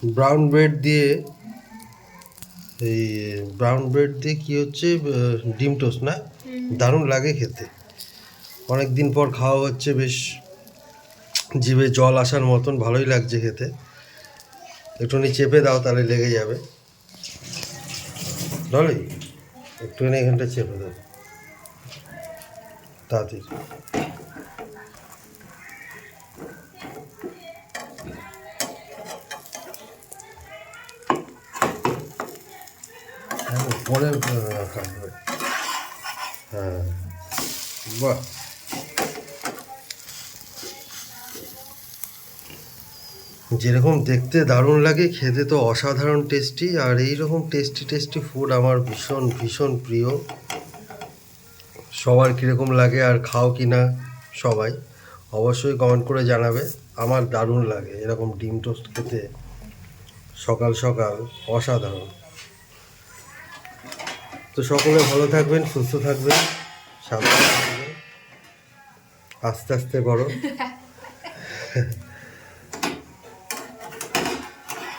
Brown bread দিয়ে এই brown bread দিয়ে কী হচ্ছে ডিম টোস্ট না, দারুণ লাগে খেতে। অনেক দিন পর খাওয়া হচ্ছে, বেশ জিভে জল আসার মতন, ভালোই লাগছে খেতে। একটুখানি চেপে দাও, তাহলে লেগে যাবে। ডলি, একটুখানি এখানটা চেপে দাও তাড়াতাড়ি। পরে কাটবে। হ্যাঁ, বাহ, যেরকম দেখতে দারুণ লাগে, খেতে তো অসাধারণ টেস্টি। আর এই রকম টেস্টি টেস্টি ফুড আমার ভীষণ ভীষণ প্রিয়। সবার কীরকম লাগে আর খাও কি না সবাই অবশ্যই কমেন্ট করে জানাবে। আমার দারুণ লাগে এরকম ডিম টোস্ট খেতে, সকাল সকাল অসাধারণ। তো সকলে ভালো থাকবেন, সুস্থ থাকবেন, সাবধানে থাকবেন, আস্তে আস্তে করো।